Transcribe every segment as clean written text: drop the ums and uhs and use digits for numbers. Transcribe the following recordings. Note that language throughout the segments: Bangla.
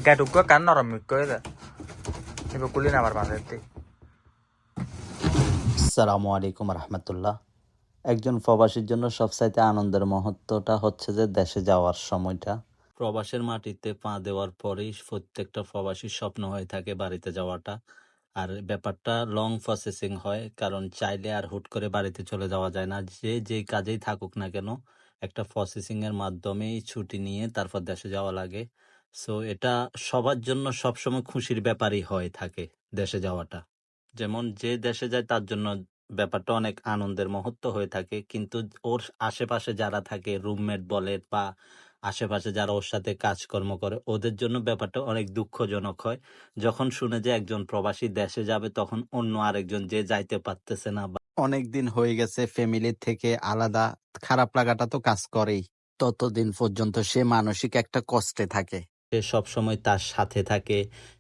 Gaduh gua kan norom mikko itu. Ibu kulin আমার বানাইতে। আসসালামু আলাইকুম রহমতুল্লাহ। একজন প্রবাসীর জন্য সবচাইতে আনন্দের মুহূর্তটা হচ্ছে যে দেশে যাওয়ার সময়টা। প্রবাসের মাটিতে পা দেওয়ার পরেই প্রত্যেকটা প্রবাসীর স্বপ্ন হয়ে থাকে বাড়িতে যাওয়াটা। আর ব্যাপারটা লং প্রসেসিং হয়, কারণ চাইলে আর হুট করে বাড়িতে চলে যাওয়া যায় না। যে যেই কাজেই থাকুক না কেন, একটা প্রসেসিং এর মাধ্যমেই ছুটি নিয়ে তারপর দেশে যাওয়া লাগে। সো এটা সবার জন্য সবসময় খুশির ব্যাপারই হয়ে থাকে দেশে যাওয়াটা। যেমন যে দেশে যায় তার জন্য ব্যাপারটা অনেক আনন্দের মুহূর্ত হয়ে থাকে, কিন্তু ওর আশেপাশে যারা থাকে, রুমমেট বলে বা আশেপাশে যারা ওর সাথে কাজকর্ম করে, ওদের জন্য ব্যাপারটা অনেক দুঃখজনক হয়। যখন শুনে যে একজন প্রবাসী দেশে যাবে, তখন অন্য আরেকজন যে যাইতে পারতেছে না বা অনেক দিন হয়ে গেছে ফ্যামিলির থেকে আলাদা, খারাপ লাগাটা তো কাজ করেই। ততদিন পর্যন্ত সে মানসিক একটা কষ্টে থাকে। সে সবসময় তার সাথে থাকে,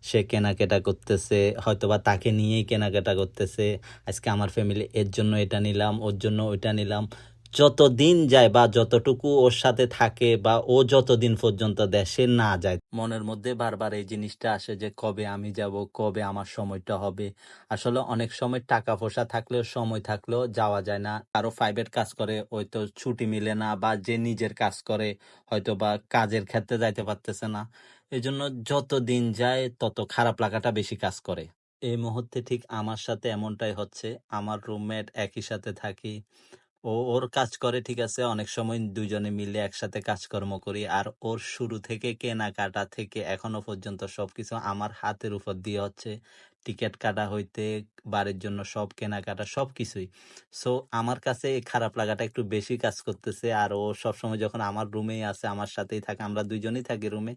সে কেনাকাটা করতেছে, হয়তোবা তাকে নিয়েই কেনাকাটা করতেছে। আজকে আমার ফ্যামিলি এর জন্য এটা নিলাম, ওর জন্য ওইটা নিলাম। যত দিন যায় বা যতটুকু ওর সাথে থাকে বা ও যতদিন পর্যন্ত দেশে না যায়, মনের মধ্যে বারবার এই জিনিসটা আসে যে কবে আমি যাব, কবে আমার সময়টা হবে। আসলে অনেক সময় টাকা পয়সা থাকলেও, সময় থাকলেও যাওয়া যায় না। কারো প্রাইভেট কাজ করে, হয়তো ছুটি মিলে না, বা যে নিজের কাজ করে হয়তো বা কাজের ক্ষেত্রে যাইতে পারতেছে না। এজন্য যত দিন যায় তত খারাপ লাগাটা বেশি কাজ করে। এই মুহূর্তে ঠিক আমার সাথে এমনটাই হচ্ছে। আমার রুমমেট, একই সাথে থাকি। ওর কাজ করে, ঠিক আছে, অনেক সময় দুইজনে মিলে একসাথে কাজকর্ম করি। আর ওর শুরু থেকে কেনাকাটা থেকে এখনো পর্যন্ত সবকিছু আমার হাতের উপর দিয়ে হচ্ছে। টিকিট কাটা হইতে বাড়ির জন্য সব কেনাকাটা সবকিছুই। সো আমার কাছে এই খারাপ লাগাটা একটু বেশি কাজ করতেছে। আর ও সবসময় যখন আমার রুমেই আছে, আমার সাথেই থাকে, আমরা দুইজনেই থাকি রুমে,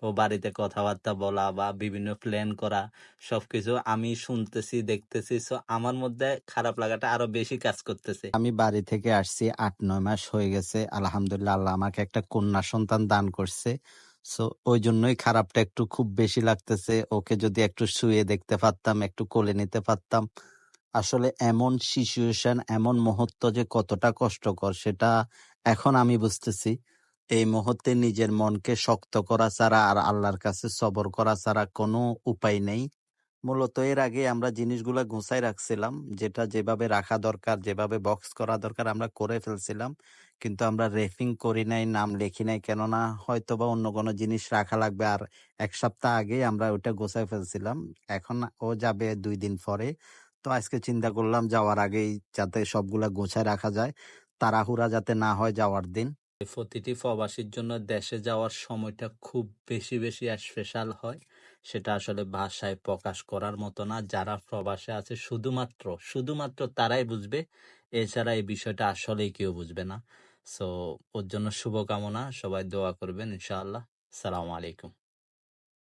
ও বাড়িতে কথাবার্তা বলা বা বিভিন্ন প্ল্যান করা সবকিছু আমি শুনতেছি, দেখতেছি। সো আমার মধ্যে খারাপ লাগাটা আরো বেশি কাজ করতেছে। আমি বাড়ি থেকে আসছি ৮-৯ মাস হয়ে গেছে। আলহামদুলিল্লাহ, আল্লাহ আমাকে একটা কন্যা সন্তান দান করছে। সো ওই জন্যই খারাপটা একটু খুব বেশি লাগতেছে। ওকে যদি একটু শুয়ে দেখতে পারতাম, একটু কোলে নিতে পারতাম। আসলে এমন সিচুয়েশন, এমন মুহূর্ত যে কতটা কষ্টকর সেটা এখন আমি বুঝতেছি। এই মুহূর্তে নিজের মনকে শক্ত করা ছাড়া আর আল্লাহর কাছে সবর করা ছাড়া কোনো উপায় নেই। মূলত এর আগে আমরা জিনিসগুলা গুছায় রাখছিলাম, যেটা যেভাবে রাখা দরকার, যেভাবে বক্স করা দরকার আমরা করে ফেলছিলাম। কিন্তু আমরা রেফিং করি নাই, নাম লিখি নাই, কেননা হয়তোবা অন্য কোনো জিনিস রাখা লাগবে। আর ১ সপ্তাহ আগেই আমরা ওইটা গোছায় ফেলছিলাম। এখন ও যাবে ২ দিন পরে। তো আজকে চিন্তা করলাম যাওয়ার আগেই যাতে সবগুলা গোছায় রাখা যায়, তাড়াহুড়া যাতে না হয় যাওয়ার দিন। প্রতিটি প্রবাসীর জন্য দেশে যাওয়ার সময়টা খুব বেশি বেশি স্পেশাল হয়। সেটা আসলে ভাষায় প্রকাশ করার মতো না। যারা প্রবাসে আছে শুধুমাত্র শুধুমাত্র তারাই বুঝবে, এছাড়া এই বিষয়টা আসলেই কেউ বুঝবে না। সো ওর জন্য শুভকামনা, সবাই দোয়া করবেন ইনশাআল্লাহ। সালামু আলাইকুম।